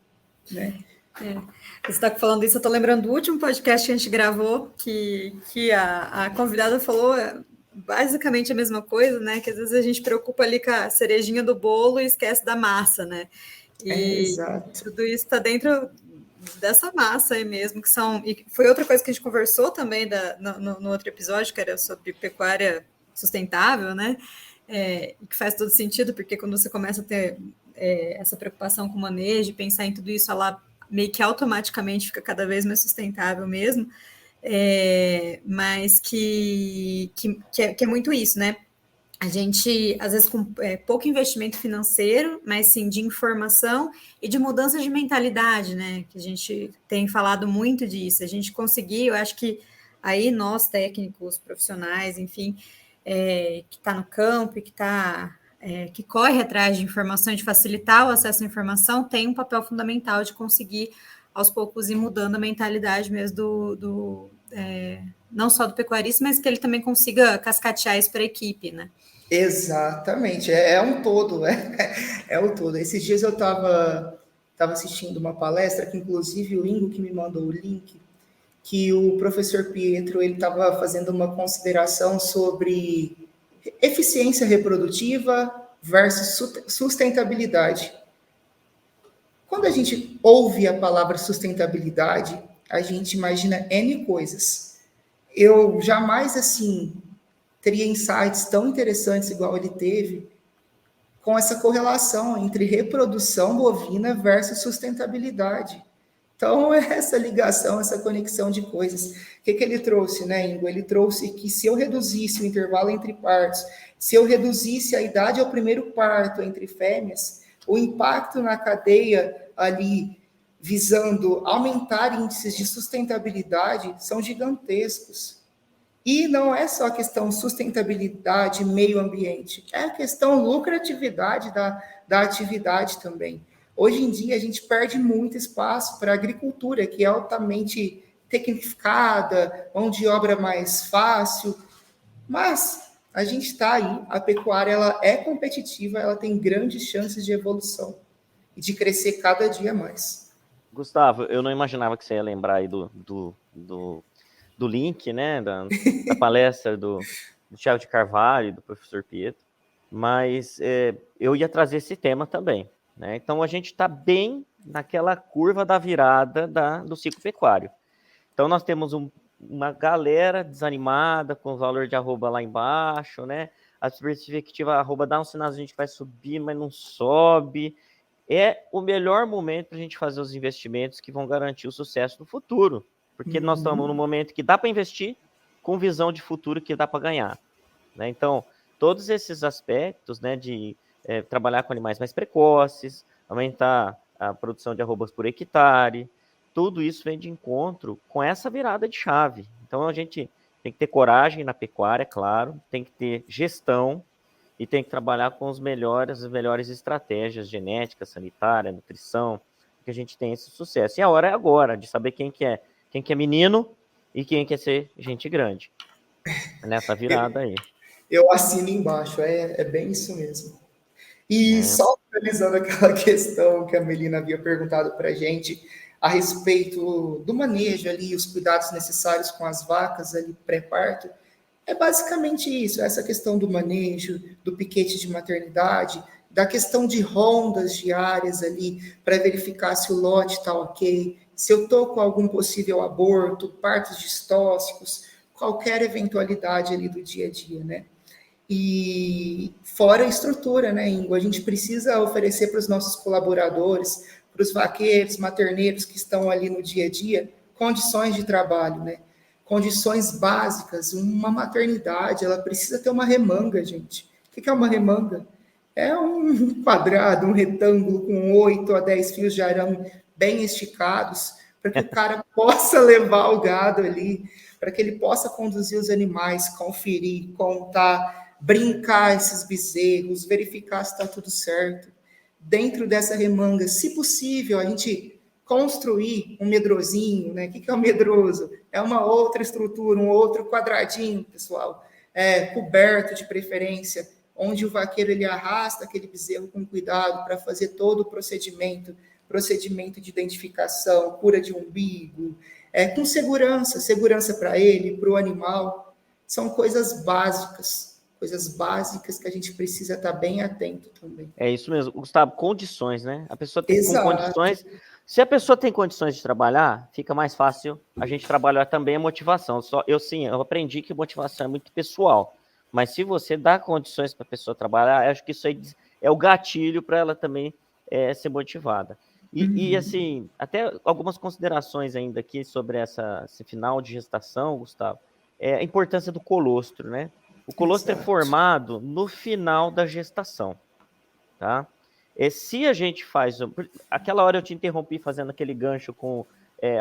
né? Você está falando isso, eu estou lembrando do último podcast que a gente gravou, que a convidada falou basicamente a mesma coisa, né? Que às vezes a gente preocupa ali com a cerejinha do bolo e esquece da massa, né? Exato. Tudo isso está dentro dessa massa aí mesmo, que são... E foi outra coisa que a gente conversou também no outro episódio, que era sobre pecuária sustentável, né? Que faz todo sentido, porque quando você começa a ter essa preocupação com o manejo, pensar em tudo isso, ela meio que automaticamente fica cada vez mais sustentável mesmo, mas que é muito isso, né? A gente, às vezes, com pouco investimento financeiro, mas sim de informação e de mudança de mentalidade, né? Que a gente tem falado muito disso. A gente conseguiu, eu acho que aí nós, técnicos, profissionais, enfim, que está no campo e que corre atrás de informação, de facilitar o acesso à informação, tem um papel fundamental de conseguir, aos poucos, ir mudando a mentalidade mesmo não só do pecuarista, mas que ele também consiga cascatear isso para a equipe, né? Exatamente, é um todo, é o todo. Esses dias eu estava assistindo uma palestra, que inclusive o Ingo que me mandou o link, que o professor Pietro ele estava fazendo uma consideração sobre eficiência reprodutiva versus sustentabilidade. Quando a gente ouve a palavra sustentabilidade, a gente imagina N coisas. Eu jamais, assim, teria insights tão interessantes igual ele teve com essa correlação entre reprodução bovina versus sustentabilidade. Então, essa ligação, essa conexão de coisas. O que ele trouxe, né, Ingo? Ele trouxe que se eu reduzisse o intervalo entre partos, se eu reduzisse a idade ao primeiro parto entre fêmeas, o impacto na cadeia ali, visando aumentar índices de sustentabilidade, são gigantescos. E não é só a questão sustentabilidade, meio ambiente, é a questão lucratividade da atividade também. Hoje em dia, a gente perde muito espaço para a agricultura, que é altamente tecnificada, mão de obra mais fácil, mas a gente está aí, a pecuária ela é competitiva, ela tem grandes chances de evolução e de crescer cada dia mais. Gustavo, eu não imaginava que você ia lembrar aí do link, né, da palestra do Thiago de Carvalho, do professor Pietro, mas eu ia trazer esse tema também, né? Então a gente está bem naquela curva da virada do ciclo pecuário. Então nós temos uma galera desanimada com o valor de arroba lá embaixo, né? A perspectiva arroba dá um sinal, a gente vai subir, mas não sobe. É o melhor momento para a gente fazer os investimentos que vão garantir o sucesso no futuro, porque nós estamos num momento que dá para investir com visão de futuro que dá para ganhar, né? Então, todos esses aspectos, né, de trabalhar com animais mais precoces, aumentar a produção de arrobas por hectare, tudo isso vem de encontro com essa virada de chave. Então, a gente tem que ter coragem na pecuária, claro, tem que ter gestão, e tem que trabalhar com as melhores estratégias genéticas, sanitária, nutrição, que a gente tenha esse sucesso. E a hora é agora de saber quem que é menino e quem quer ser gente grande. Nessa virada aí. Eu assino embaixo, é bem isso mesmo. E só finalizando aquela questão que a Melina havia perguntado para a gente a respeito do manejo ali, os cuidados necessários com as vacas ali pré-parto, é basicamente isso, essa questão do manejo, do piquete de maternidade, da questão de rondas diárias ali, para verificar se o lote está ok, se eu estou com algum possível aborto, partos distóxicos, qualquer eventualidade ali do dia a dia, né? E fora a estrutura, né, Ingo? A gente precisa oferecer para os nossos colaboradores, para os vaqueiros, materneiros que estão ali no dia a dia, condições de trabalho, né? Condições básicas. Uma maternidade, ela precisa ter uma remanga, gente. O que é uma remanga? É um quadrado, um retângulo com 8 a 10 fios de arame bem esticados, para que o cara possa levar o gado ali, para que ele possa conduzir os animais, conferir, contar, brincar esses bezerros, verificar se está tudo certo. Dentro dessa remanga, se possível, a gente construir um medrosinho, né? O que é um medroso? É uma outra estrutura, um outro quadradinho, pessoal, coberto de preferência, onde o vaqueiro ele arrasta aquele bezerro com cuidado para fazer todo o procedimento de identificação, cura de umbigo, com segurança para ele, para o animal. São coisas básicas que a gente precisa estar bem atento também. É isso mesmo, Gustavo, condições, né? A pessoa tem com Exato. condições. Se a pessoa tem condições de trabalhar, fica mais fácil a gente trabalhar também a motivação. Eu aprendi que motivação é muito pessoal. Mas se você dá condições para a pessoa trabalhar, eu acho que isso aí é o gatilho para ela também ser motivada. E, assim, até algumas considerações ainda aqui sobre esse final de gestação, Gustavo, a importância do colostro, né? O colostro é formado no final da gestação, tá? Se a gente faz... Aquela hora eu te interrompi fazendo aquele gancho com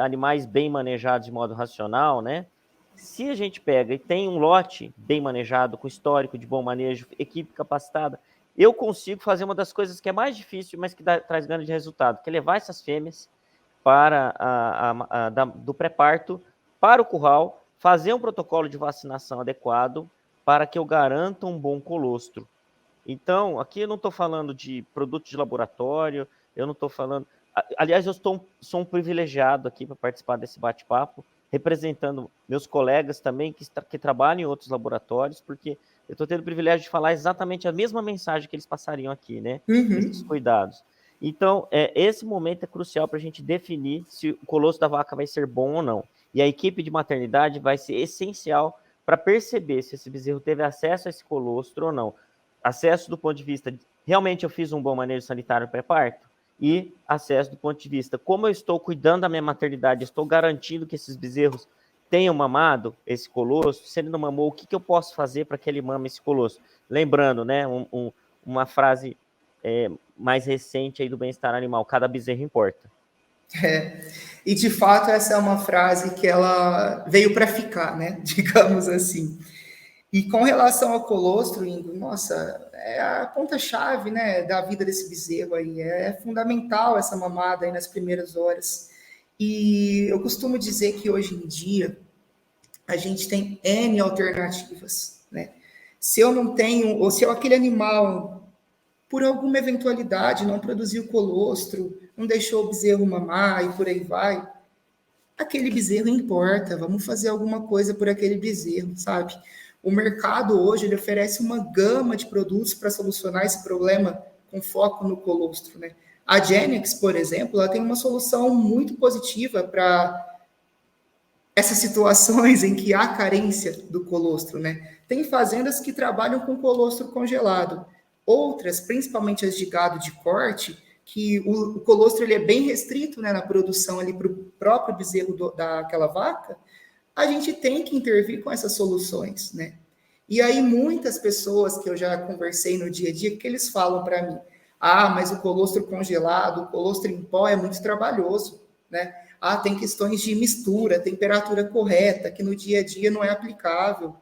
animais bem manejados de modo racional, né? Se a gente pega e tem um lote bem manejado, com histórico de bom manejo, equipe capacitada, eu consigo fazer uma das coisas que é mais difícil, mas que traz grande resultado, que é levar essas fêmeas do pré-parto para o curral, fazer um protocolo de vacinação adequado para que eu garanta um bom colostro. Então, aqui eu não estou falando de produto de laboratório, eu não estou falando... Aliás, sou um privilegiado aqui para participar desse bate-papo, representando meus colegas também que trabalham em outros laboratórios, porque eu estou tendo o privilégio de falar exatamente a mesma mensagem que eles passariam aqui, né? Esses cuidados. Então, esse momento é crucial para a gente definir se o colostro da vaca vai ser bom ou não. E a equipe de maternidade vai ser essencial para perceber se esse bezerro teve acesso a esse colostro ou não. Acesso do ponto de vista, realmente eu fiz um bom manejo sanitário pré-parto? E acesso do ponto de vista, como eu estou cuidando da minha maternidade, estou garantindo que esses bezerros tenham mamado esse colostro, se ele não mamou, o que eu posso fazer para que ele mame esse colostro? Lembrando, né, uma frase mais recente aí do bem-estar animal, cada bezerro importa. E, de fato, essa é uma frase que ela veio para ficar, né? Digamos assim. E com relação ao colostro, Ingo, nossa, é a ponta-chave, né, da vida desse bezerro aí. É fundamental essa mamada aí nas primeiras horas. E eu costumo dizer que hoje em dia a gente tem N alternativas, né? Se eu não tenho, ou se aquele animal, por alguma eventualidade, não produziu colostro, não deixou o bezerro mamar e por aí vai, aquele bezerro importa, vamos fazer alguma coisa por aquele bezerro, sabe? O mercado hoje ele oferece uma gama de produtos para solucionar esse problema com foco no colostro, né? A Genex, por exemplo, ela tem uma solução muito positiva para essas situações em que há carência do colostro, né? Tem fazendas que trabalham com colostro congelado, outras, principalmente as de gado de corte, que o colostro ele é bem restrito, né, na produção ali para o próprio bezerro daquela vaca. A gente tem que intervir com essas soluções, né? E aí muitas pessoas que eu já conversei no dia a dia, que eles falam para mim, mas o colostro congelado, o colostro em pó é muito trabalhoso, né? Tem questões de mistura, temperatura correta, que no dia a dia não é aplicável.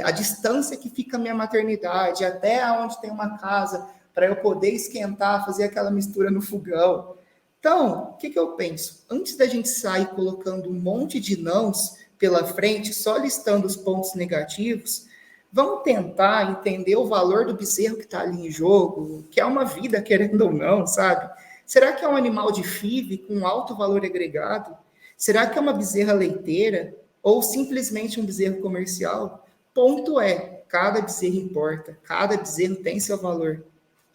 A distância que fica a minha maternidade, até onde tem uma casa, para eu poder esquentar, fazer aquela mistura no fogão. Então, o que eu penso? Antes da gente sair colocando um monte de nãos pela frente, só listando os pontos negativos, vamos tentar entender o valor do bezerro que está ali em jogo, que é uma vida, querendo ou não, sabe? Será que é um animal de FIV com alto valor agregado? Será que é uma bezerra leiteira? Ou simplesmente um bezerro comercial? Ponto é, cada bezerro importa, cada bezerro tem seu valor.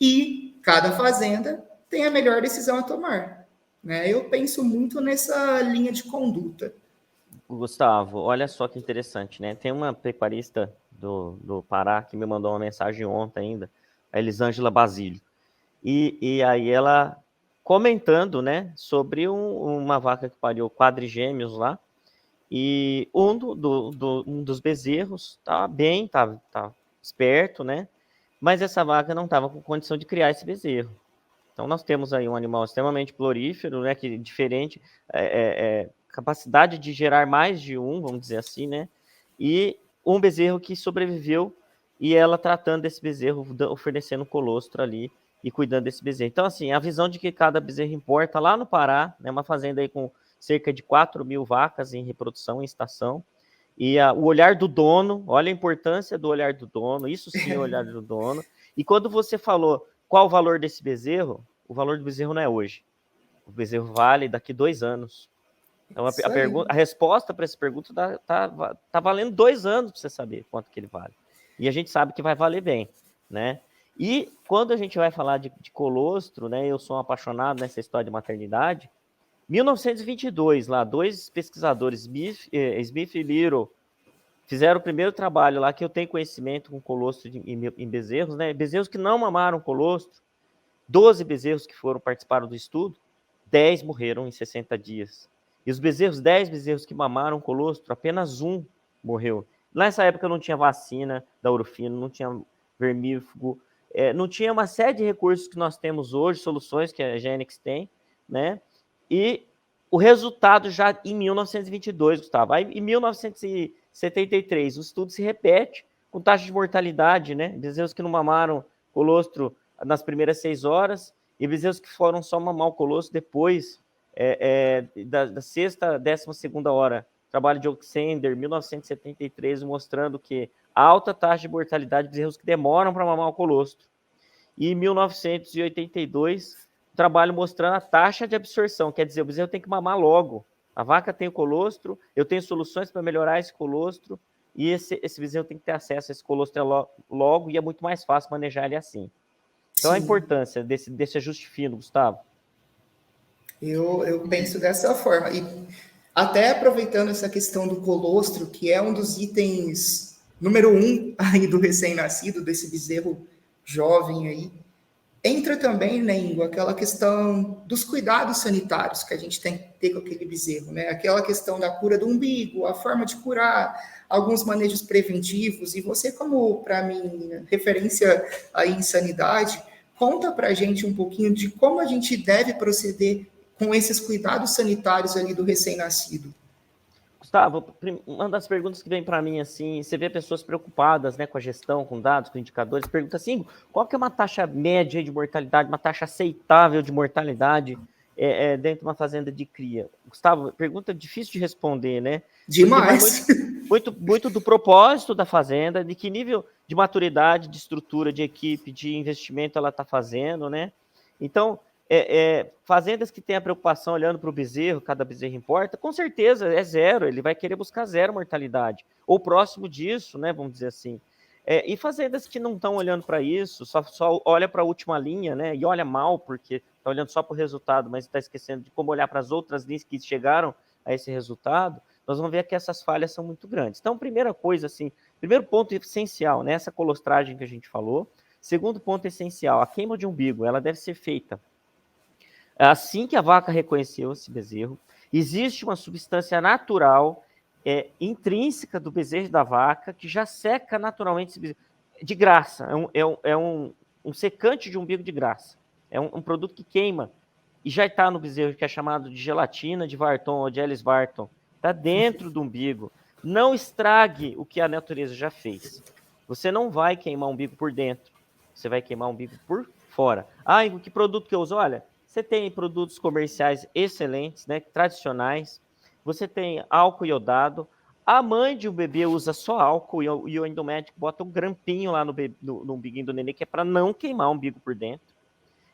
E cada fazenda tem a melhor decisão a tomar, né? Eu penso muito nessa linha de conduta. Gustavo, olha só que interessante, né? Tem uma pecuarista do Pará que me mandou uma mensagem ontem ainda, a Elisângela Basílio. E aí ela comentando, né, sobre uma vaca que pariu quadrigêmeos lá, e um dos bezerros tá bem, tá esperto, né? Mas essa vaca não estava com condição de criar esse bezerro. Então nós temos aí um animal extremamente florífero, né, que diferente, capacidade de gerar mais de um, vamos dizer assim, né? E um bezerro que sobreviveu e ela tratando desse bezerro, oferecendo colostro ali e cuidando desse bezerro. Então, assim, a visão de que cada bezerro importa lá no Pará, né, uma fazenda aí com cerca de 4.000 vacas em reprodução, em estação, e o olhar do dono, olha a importância do olhar do dono, isso sim é o olhar do dono. E quando você falou qual o valor desse bezerro, o valor do bezerro não é hoje. O bezerro vale daqui 2 anos. Então, a resposta para essa pergunta tá valendo 2 anos para você saber quanto que ele vale. E a gente sabe que vai valer bem, né? E quando a gente vai falar de colostro, né? Eu sou um apaixonado nessa história de maternidade. 1922, lá, 2 pesquisadores, Smith e Little, fizeram o primeiro trabalho lá que eu tenho conhecimento com colostro em bezerros, né? Bezerros que não mamaram colostro, 12 bezerros que participaram do estudo, 10 morreram em 60 dias. E os 10 bezerros que mamaram colostro, apenas 1 morreu. Nessa época não tinha vacina da Urufino, não tinha vermífugo, não tinha uma série de recursos que nós temos hoje, soluções que a Genex tem, né? E o resultado já em 1922, Gustavo. Aí, em 1973, o estudo se repete com taxa de mortalidade, né? Bezerros que não mamaram colostro nas primeiras 6 horas e bezerros que foram só mamar o colostro depois da sexta, 12ª hora. Trabalho de Oxender, 1973, mostrando que a alta taxa de mortalidade de bezerros que demoram para mamar o colostro. E em 1982, trabalho mostrando a taxa de absorção, quer dizer, o bezerro tem que mamar logo. A vaca tem o colostro, eu tenho soluções para melhorar esse colostro, e esse bezerro tem que ter acesso a esse colostro logo, e é muito mais fácil manejar ele assim. Então, sim, a importância desse ajuste fino, Gustavo. Eu penso dessa forma. E até aproveitando essa questão do colostro, que é um dos itens número 1 aí do recém-nascido, desse bezerro jovem aí, entra também, né, Ingo, aquela questão dos cuidados sanitários que a gente tem que ter com aquele bezerro, né? Aquela questão da cura do umbigo, a forma de curar, alguns manejos preventivos. E você, como, para mim, referência aí em sanidade, conta para a gente um pouquinho de como a gente deve proceder com esses cuidados sanitários ali do recém-nascido? Gustavo, uma das perguntas que vem para mim, assim, você vê pessoas preocupadas, né, com a gestão, com dados, com indicadores, pergunta assim, qual que é uma taxa média de mortalidade, uma taxa aceitável de mortalidade dentro de uma fazenda de cria? Gustavo, pergunta difícil de responder, né? Demais. Porque vai muito do propósito da fazenda, de que nível de maturidade, de estrutura, de equipe, de investimento ela está fazendo, né? Então, fazendas que têm a preocupação olhando para o bezerro, cada bezerro importa, com certeza é zero, ele vai querer buscar zero mortalidade, ou próximo disso, né, vamos dizer assim. E fazendas que não estão olhando para isso, só olha para a última linha, né, e olha mal, porque está olhando só para o resultado, mas está esquecendo de como olhar para as outras linhas que chegaram a esse resultado, nós vamos ver que essas falhas são muito grandes. Então, primeira coisa, assim, primeiro ponto essencial, né, essa colostragem que a gente falou. Segundo ponto essencial, a queima de umbigo, ela deve ser feita assim que a vaca reconheceu esse bezerro. Existe uma substância natural intrínseca do bezerro da vaca que já seca naturalmente esse bezerro, de graça. É um secante de umbigo de graça. É um produto que queima e já está no bezerro, que é chamado de gelatina de Varton ou de Ellis Varton. Está dentro do umbigo. Não estrague o que a natureza já fez. Você não vai queimar o umbigo por dentro. Você vai queimar o umbigo por fora. Ah, e que produto que eu uso? Olha, você tem produtos comerciais excelentes, né, tradicionais. Você tem álcool iodado. A mãe de um bebê usa só álcool e o endomédico bota um grampinho lá no umbiguinho do nenê, que é para não queimar o umbigo por dentro.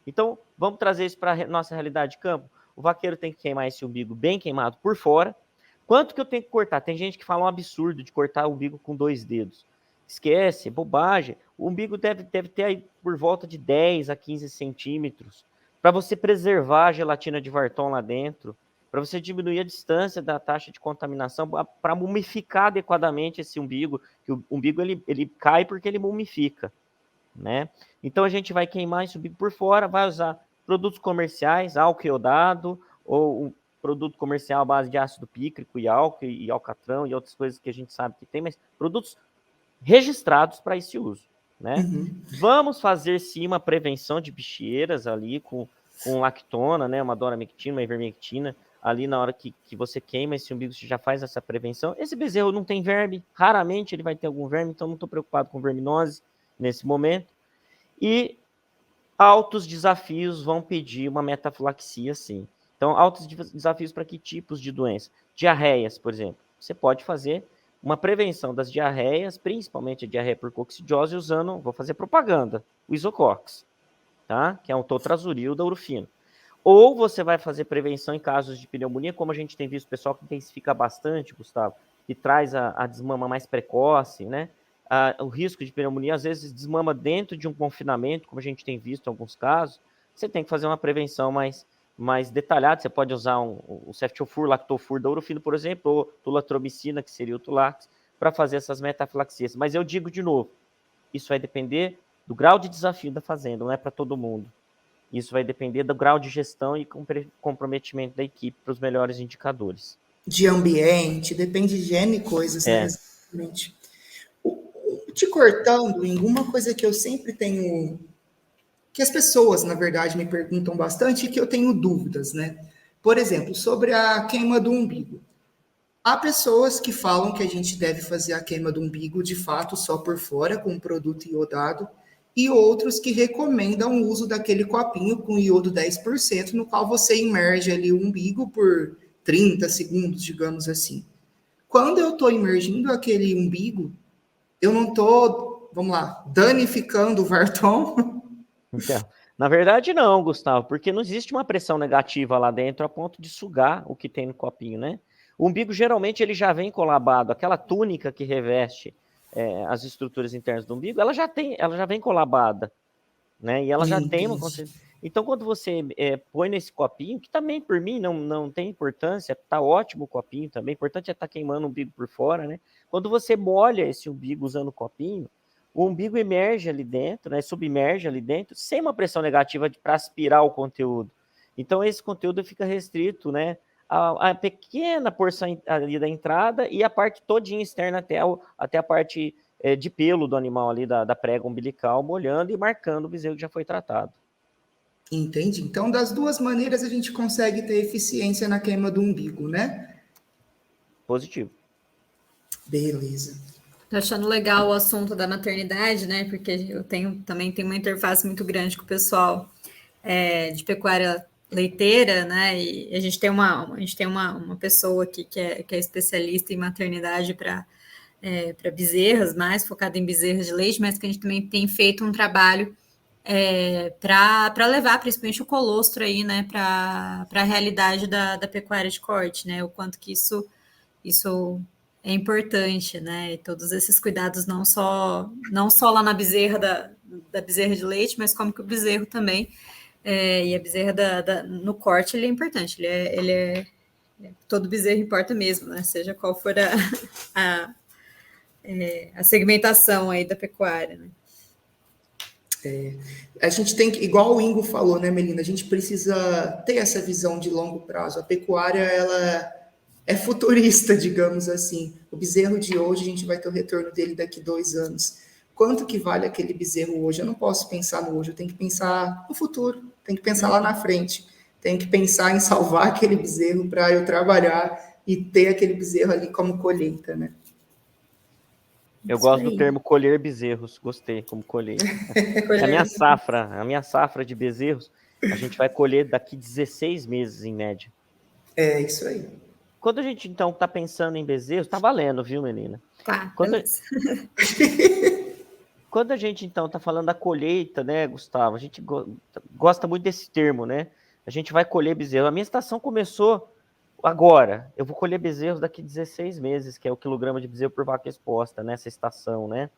Então, vamos trazer isso para a nossa realidade de campo. O vaqueiro tem que queimar esse umbigo bem queimado por fora. Quanto que eu tenho que cortar? Tem gente que fala um absurdo de cortar o umbigo com 2 dedos. Esquece, é bobagem. O umbigo deve ter aí por volta de 10 a 15 centímetros para você preservar a gelatina de Varton lá dentro, para você diminuir a distância da taxa de contaminação, para mumificar adequadamente esse umbigo, que o umbigo ele cai porque ele mumifica, né? Então a gente vai queimar esse umbigo por fora, vai usar produtos comerciais, álcool iodado, ou um produto comercial à base de ácido pícrico e álcool e alcatrão e outras coisas que a gente sabe que tem, mas produtos registrados para esse uso, né? Uhum. Vamos fazer sim uma prevenção de bicheiras ali com lactona, né? Uma doramectina, uma ivermectina, ali na hora que você queima esse umbigo, você já faz essa prevenção. Esse bezerro não tem verme, raramente ele vai ter algum verme, então não estou preocupado com verminose nesse momento. E altos desafios vão pedir uma metafilaxia, sim. Então, altos desafios para que tipos de doença? Diarreias, por exemplo. Você pode fazer uma prevenção das diarreias, principalmente a diarreia por coccidiose, usando, vou fazer propaganda, o Isocox, tá? Que é um totrazuril da urufino. Ou você vai fazer prevenção em casos de pneumonia, como a gente tem visto o pessoal que intensifica bastante, Gustavo, que traz a desmama mais precoce, né? O risco de pneumonia, às vezes, desmama dentro de um confinamento, como a gente tem visto em alguns casos. Você tem que fazer uma prevenção mais detalhada. Você pode usar o ceftiofur, lactofur da urufino, por exemplo, ou tulatromicina, que seria o Tulax, para fazer essas metafilaxias. Mas eu digo de novo, isso vai depender do grau de desafio da fazenda, não é para todo mundo. Isso vai depender do grau de gestão e comprometimento da equipe para os melhores indicadores. De ambiente, depende de N coisas, né? Exatamente. Te cortando, em uma coisa que eu sempre tenho, que as pessoas, na verdade, me perguntam bastante e que eu tenho dúvidas, né? Por exemplo, sobre a queima do umbigo. Há pessoas que falam que a gente deve fazer a queima do umbigo, de fato, só por fora, com produto iodado, e outros que recomendam o uso daquele copinho com iodo 10%, no qual você imerge ali o umbigo por 30 segundos, digamos assim. Quando eu estou imergindo aquele umbigo, eu não estou, vamos lá, danificando o Varton? Então, na verdade, não, Gustavo, porque não existe uma pressão negativa lá dentro a ponto de sugar o que tem no copinho, né? O umbigo, geralmente, ele já vem colabado, aquela túnica que reveste as estruturas internas do umbigo, ela já vem colabada, né? E ela já tem uma consistência. Então, quando você põe nesse copinho, que também, por mim, não tem importância, tá ótimo o copinho também, o importante é estar queimando o umbigo por fora, né? Quando você molha esse umbigo usando o copinho, o umbigo emerge ali dentro, né? Submerge ali dentro, sem uma pressão negativa para aspirar o conteúdo. Então, esse conteúdo fica restrito, né? A pequena porção ali da entrada e a parte todinha externa até a parte de pelo do animal ali, da prega umbilical, molhando e marcando o bezerro que já foi tratado. Entende? Então, das duas maneiras, a gente consegue ter eficiência na queima do umbigo, né? Positivo. Beleza. Tô achando legal o assunto da maternidade, né? Porque eu também tenho uma interface muito grande com o pessoal de pecuária leiteira, né? E a gente tem uma pessoa aqui que é especialista em maternidade para bezerras, mais focada em bezerras de leite, mas que a gente também tem feito um trabalho para levar principalmente o colostro aí, né, para a realidade da pecuária de corte, né? O quanto que isso é importante, né? E todos esses cuidados não só lá na bezerra da bezerra de leite, mas como que o bezerro também e a bezerra no corte ele é importante. Todo bezerro importa mesmo, né? Seja qual for a segmentação aí da pecuária, né? A gente tem que, igual o Ingo falou, né, Melina? A gente precisa ter essa visão de longo prazo. A pecuária, ela é futurista, digamos assim. O bezerro de hoje, a gente vai ter o retorno dele daqui 2 anos. Quanto que vale aquele bezerro hoje? Eu não posso pensar no hoje, eu tenho que pensar no futuro, tenho que pensar lá na frente, tenho que pensar em salvar aquele bezerro para eu trabalhar e ter aquele bezerro ali como colheita, né? Eu gosto do termo colher bezerros, gostei como colher. A minha safra de bezerros, a gente vai colher daqui 16 meses em média. É isso aí. Quando a gente, então, está pensando em bezerros, tá valendo, viu, Melina? Tá, Quando a gente, então, está falando da colheita, né, Gustavo, a gente gosta muito desse termo, né? A gente vai colher bezerros. A minha estação começou agora. Eu vou colher bezerros daqui 16 meses, que é o quilograma de bezerro por vaca exposta, nessa estação, né?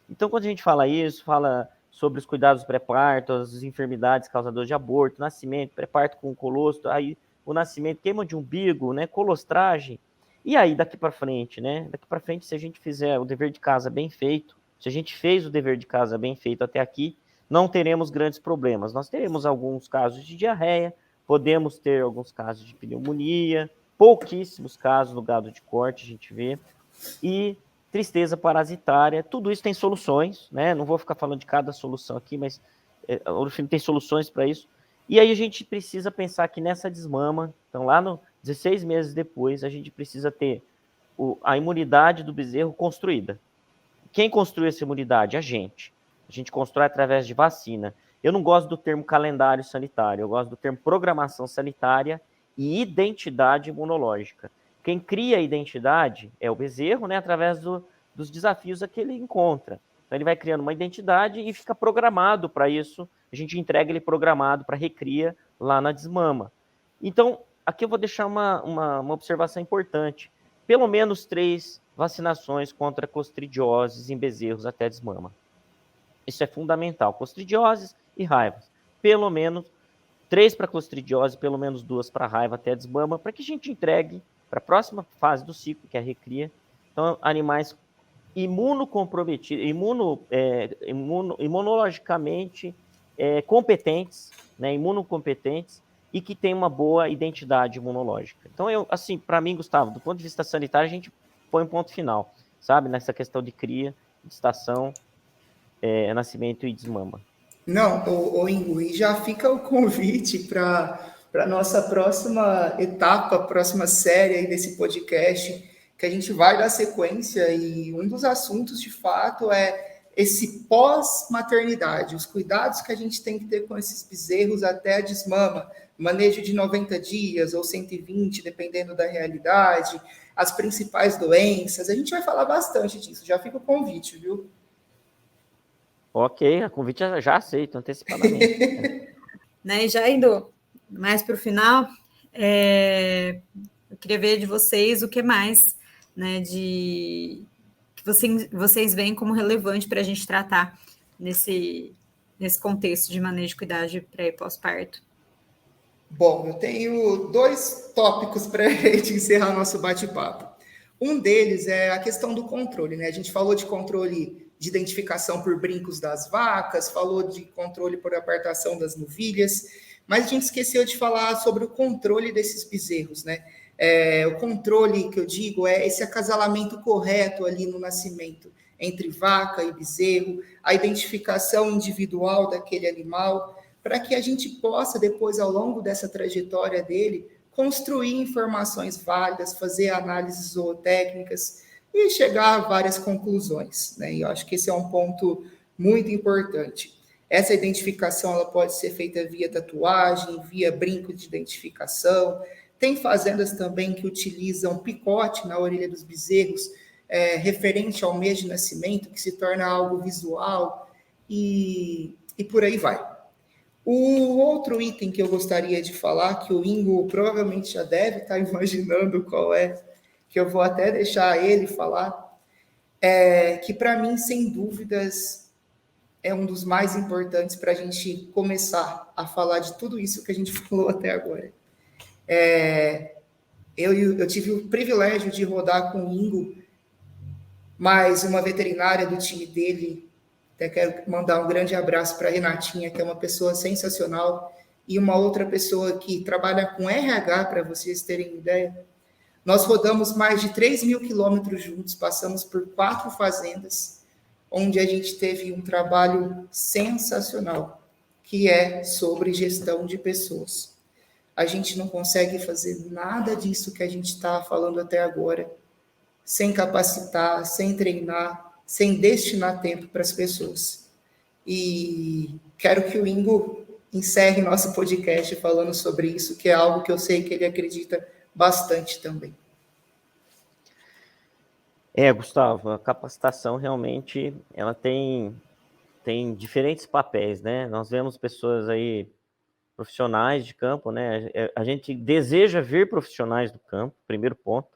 Então, quando a gente fala isso, fala sobre os cuidados pré-parto, as enfermidades causadoras de aborto, nascimento, pré-parto com colostro, aí o nascimento, queima de umbigo, né, colostragem. E aí, daqui para frente, né? Daqui para frente, se a gente fizer o dever de casa bem feito, se a gente fez o dever de casa bem feito até aqui, não teremos grandes problemas. Nós teremos alguns casos de diarreia, podemos ter alguns casos de pneumonia, pouquíssimos casos no gado de corte, a gente vê, e tristeza parasitária. Tudo isso tem soluções, né? Não vou ficar falando de cada solução aqui, mas o Orofino tem soluções para isso. E aí a gente precisa pensar que nessa desmama, então lá no 16 meses depois, a gente precisa ter a imunidade do bezerro construída. Quem construiu essa imunidade? A gente. A gente constrói através de vacina. Eu não gosto do termo calendário sanitário, eu gosto do termo programação sanitária e identidade imunológica. Quem cria a identidade é o bezerro, né, através dos desafios que ele encontra. Então, ele vai criando uma identidade e fica programado para isso. A gente entrega ele programado para recria lá na desmama. Então, aqui eu vou deixar uma observação importante. Pelo menos 3 vacinações contra clostridioses em bezerros até desmama. Isso é fundamental. Clostridioses e raivas. Pelo menos 3 para clostridiose, pelo menos 2 para raiva até desmama, para que a gente entregue para a próxima fase do ciclo, que é a recria. Então, animais imunocomprometidos, imunologicamente competentes, né, imunocompetentes, e que tem uma boa identidade imunológica. Então, assim, para mim, Gustavo, do ponto de vista sanitário, a gente põe um ponto final, sabe? Nessa questão de cria, de estação, nascimento e desmama. Não, Ingo, e já fica o convite para a nossa próxima etapa, próxima série aí desse podcast, que a gente vai dar sequência, e um dos assuntos, de fato, é esse pós-maternidade, os cuidados que a gente tem que ter com esses bezerros até a desmama, manejo de 90 dias ou 120, dependendo da realidade, as principais doenças. A gente vai falar bastante disso, já fica o convite, viu? Ok, a convite já aceito antecipadamente. Né, e já indo mais para o final, eu queria ver de vocês o que mais, né, que vocês veem como relevante para a gente tratar nesse contexto de manejo de cuidado de pré e pós-parto. Bom, eu tenho 2 tópicos para a gente encerrar nosso bate-papo. Um deles é a questão do controle, né? A gente falou de controle de identificação por brincos das vacas, falou de controle por apartação das novilhas, mas a gente esqueceu de falar sobre o controle desses bezerros, né? O controle que eu digo é esse acasalamento correto ali no nascimento entre vaca e bezerro, a identificação individual daquele animal, para que a gente possa, depois, ao longo dessa trajetória dele, construir informações válidas, fazer análises zootécnicas e chegar a várias conclusões, né? E eu acho que esse é um ponto muito importante. Essa identificação ela pode ser feita via tatuagem, via brinco de identificação. Tem fazendas também que utilizam picote na orelha dos bezerros, referente ao mês de nascimento, que se torna algo visual, e por aí vai. O outro item que eu gostaria de falar, que o Ingo provavelmente já deve estar imaginando qual é, que eu vou até deixar ele falar, que para mim, sem dúvidas, é um dos mais importantes para a gente começar a falar de tudo isso que a gente falou até agora. Eu tive o privilégio de rodar com o Ingo, mais uma veterinária do time dele. Até quero mandar um grande abraço para a Renatinha, que é uma pessoa sensacional, e uma outra pessoa que trabalha com RH, para vocês terem ideia. Nós rodamos mais de 3.000 quilômetros juntos, passamos por 4 fazendas, onde a gente teve um trabalho sensacional, que é sobre gestão de pessoas. A gente não consegue fazer nada disso que a gente está falando até agora sem capacitar, sem treinar, sem destinar tempo para as pessoas. E quero que o Ingo encerre nosso podcast falando sobre isso, que é algo que eu sei que ele acredita bastante também. Gustavo, a capacitação realmente ela tem diferentes papéis, né? Nós vemos pessoas aí, profissionais de campo, né? A gente deseja ver profissionais do campo, primeiro ponto.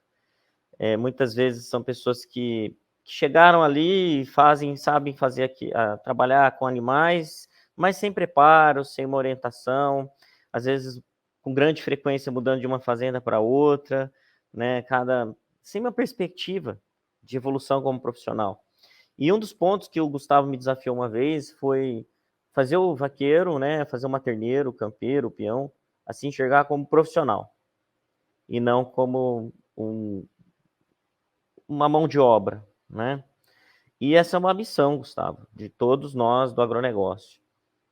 Muitas vezes são pessoas que chegaram ali e sabem fazer trabalhar com animais, mas sem preparo, sem uma orientação, às vezes com grande frequência mudando de uma fazenda para outra, né? Sem uma perspectiva de evolução como profissional. E um dos pontos que o Gustavo me desafiou uma vez foi fazer o vaqueiro, né? Fazer o materneiro, o campeiro, o peão, assim, enxergar como profissional e não como uma mão de obra, né? E essa é uma missão, Gustavo, de todos nós do agronegócio,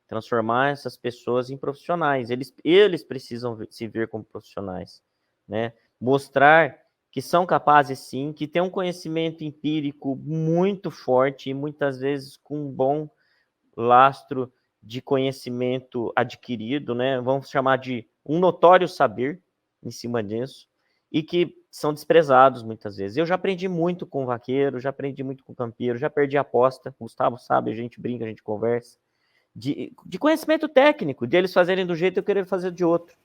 transformar essas pessoas em profissionais. Eles precisam se ver como profissionais, né? Mostrar que são capazes sim, que têm um conhecimento empírico muito forte e muitas vezes com um bom lastro de conhecimento adquirido, né? Vamos chamar de um notório saber em cima disso, e que são desprezados muitas vezes. Eu já aprendi muito com o vaqueiro, já aprendi muito com o campeiro, já perdi a aposta, o Gustavo sabe, a gente brinca, a gente conversa, de conhecimento técnico, de eles fazerem do jeito que eu queria fazer de outro.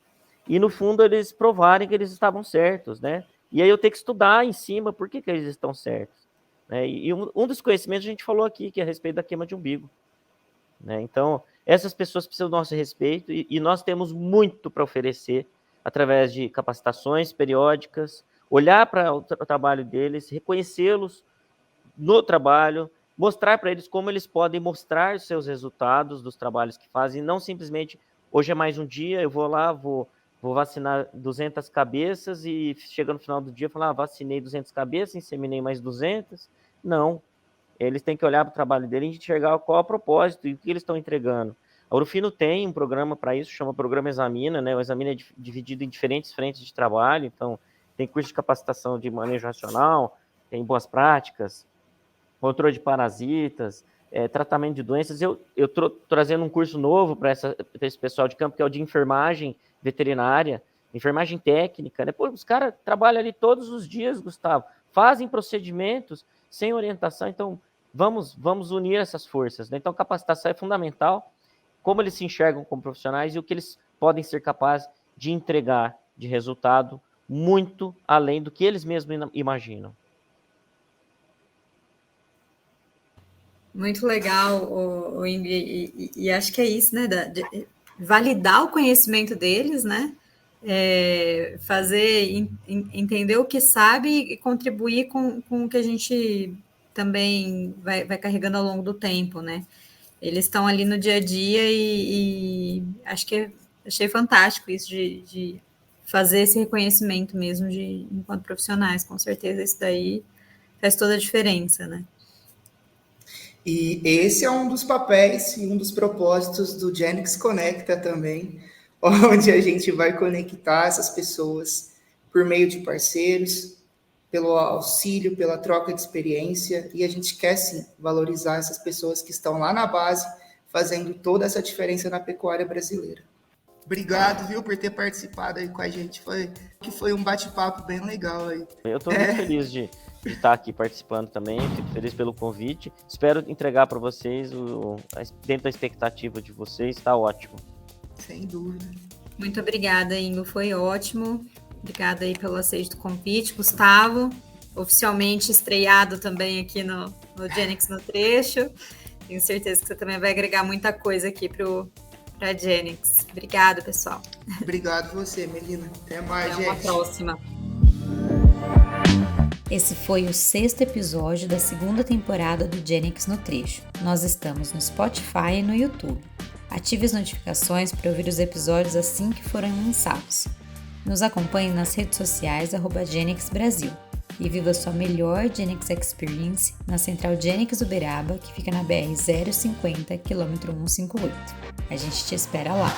E no fundo eles provarem que eles estavam certos, né? E aí eu tenho que estudar em cima por que eles estão certos. Né? E um dos conhecimentos a gente falou aqui, que é a respeito da queima de umbigo. Né? Então, essas pessoas precisam do nosso respeito e nós temos muito para oferecer através de capacitações periódicas, olhar para o trabalho deles, reconhecê-los no trabalho, mostrar para eles como eles podem mostrar os seus resultados dos trabalhos que fazem, não simplesmente, hoje é mais um dia, eu vou lá, vou vacinar 200 cabeças e chega no final do dia falar, vacinei 200 cabeças, inseminei mais 200. Não, eles têm que olhar para o trabalho deles e enxergar qual é o propósito e o que eles estão entregando. A Urufino tem um programa para isso, chama Programa Examina, né? O Examina é dividido em diferentes frentes de trabalho, então tem curso de capacitação de manejo racional, tem boas práticas, controle de parasitas, tratamento de doenças. Eu estou trazendo um curso novo para esse pessoal de campo, que é o de enfermagem veterinária, enfermagem técnica, né? Pô, os caras trabalham ali todos os dias, Gustavo, fazem procedimentos sem orientação, então vamos unir essas forças, né? Então capacitação é fundamental, como eles se enxergam como profissionais e o que eles podem ser capazes de entregar de resultado muito além do que eles mesmos imaginam. Muito legal, o Ingrid, e acho que é isso, né? De validar o conhecimento deles, né? Entender o que sabe e contribuir com o que a gente também vai carregando ao longo do tempo, né? Eles estão ali no dia a dia e acho que achei fantástico isso de fazer esse reconhecimento mesmo enquanto profissionais. Com certeza isso daí faz toda a diferença, né? E esse é um dos papéis e um dos propósitos do Genix Conecta também, onde a gente vai conectar essas pessoas por meio de parceiros, pelo auxílio, pela troca de experiência, e a gente quer sim valorizar essas pessoas que estão lá na base, fazendo toda essa diferença na pecuária brasileira. Obrigado, viu, por ter participado aí com a gente. Foi um bate-papo bem legal aí. Eu estou muito feliz de estar aqui participando também, fico feliz pelo convite. Espero entregar para vocês, dentro da expectativa de vocês, está ótimo. Sem dúvida. Muito obrigada, Ingo, foi ótimo. Obrigada aí pelo aceite do convite. Gustavo, oficialmente estreado também aqui no Genix no Trecho. Tenho certeza que você também vai agregar muita coisa aqui para a Genix. Obrigada, pessoal. Obrigado você, Melina. Até mais, gente. Até uma próxima. Esse foi o 6º episódio da 2ª temporada do Genix no Trecho. Nós estamos no Spotify e no YouTube. Ative as notificações para ouvir os episódios assim que forem lançados. Nos acompanhe nas redes sociais @Genix Brasil e viva sua melhor Genix Experience na Central Genix Uberaba, que fica na BR 050, km 158. A gente te espera lá!